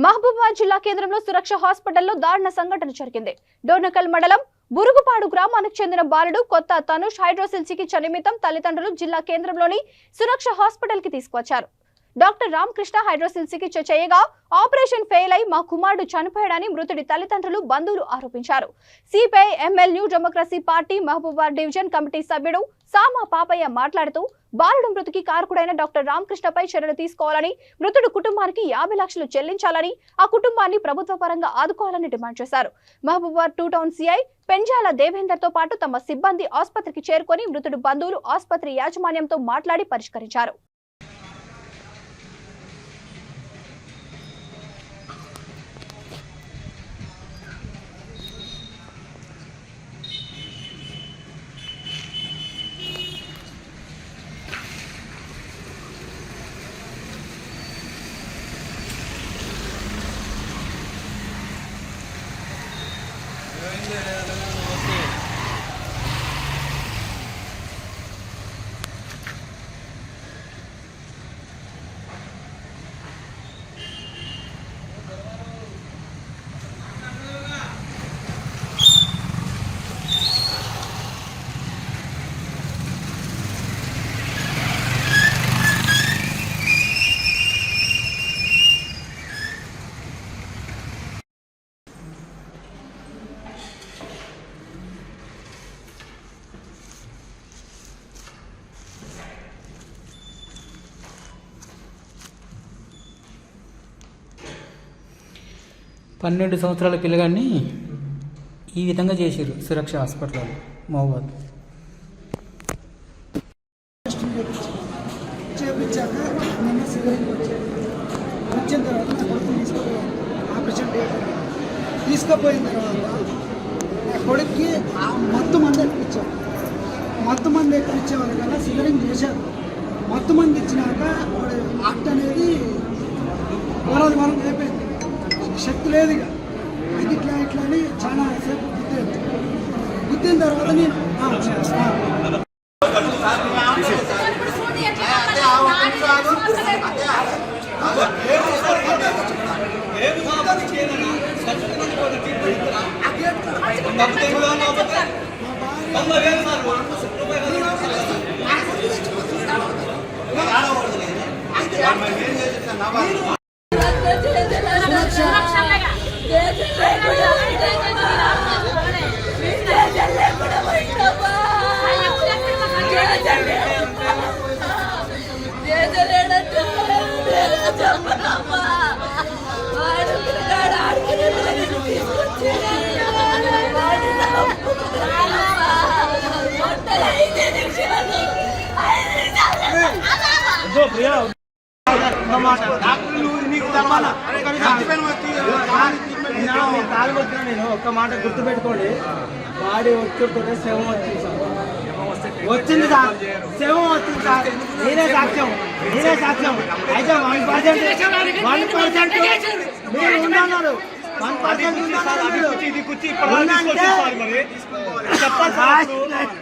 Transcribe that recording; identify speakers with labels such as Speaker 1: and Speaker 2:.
Speaker 1: మహబూబాబాద్ జిల్లా కేంద్రంలో సురక్ష హాస్పిటల్లో దారుణ సంఘటన జరిగింది. డోర్నకల్ మండలం బురుగుపాడు గ్రామానికి చెందిన బాలుడు కొత్త తనుష్ హైడ్రోసిల్ చికిత్స నిమిత్తం తల్లిదండ్రులు జిల్లా కేంద్రంలోని సురక్ష హాస్పిటల్ కి తీసుకువచ్చారు. డాక్టర్ రామకృష్ణ హైడ్రోసిల్ చికిత్స చేయగా ఆపరేషన్ ఫెయిల్ అయి మా కుమారుడు చనిపోయాడని మృతుడి తల్లిదండ్రులు బంధువులు ఆరోపించారు. CPI ML new democracy party Mahabubabad division committee సభ్యుడు సామా పాపయ్య మాట్లాడుతూ బాలుడు మృతికి కారకుడైన డాక్టర్ రామకృష్ణపై చర్యలు తీసుకోవాలని, మృతుడు కుటుంబానికి 50 లక్షలు చెల్లించాలని, ఆ కుటుంబాన్ని ప్రభుత్వ పరంగా ఆదుకోవాలని డిమాండ్ చేశారు. మహబూబాబాద్ 2 టౌన్ సిఐ పెంజాల దేవేందర్ తో పాటు తమ సిబ్బంది ఆసుపత్రికి చేరుకొని మృతుడు బంధువులు ఆసుపత్రి యాజమాన్యంతో మాట్లాడి పరిష్కరించారు.
Speaker 2: పన్నెండు సంవత్సరాల పిల్లగాడిని ఈ విధంగా చేశారు సురక్ష హాస్పిటల్ మహబూబాద్.
Speaker 3: చేపించాక నిన్న సిగరెట్ వచ్చిన తర్వాత నా కొడుకు ఆపరేషన్ తీసుకుపోయిన తర్వాత నా కొడుక్కి మత్తు మంది ఎక్కించారు. మత్తు మంది ఎక్కించే వాళ్ళకల్లా సిగరెట్ చేశారు. మత్తు మంది ఇచ్చినాక వాడు ఆక్ట్ అనేది వరం అయిపోయింది. శక్తి లేదు. ఇక ఇది ఇట్లా అని చాలా సేపు గుద్దిన తర్వాత నేను
Speaker 4: నేను ఒక్క మాట గుర్తుపెట్టుకోండి. వాడి వచ్చి శవం వచ్చింది సార్, శవం వచ్చింది సార్. నేనే సాక్ష్యం అయితే 1% మీరు ఉన్నాను. 1% చెప్పండి సార్.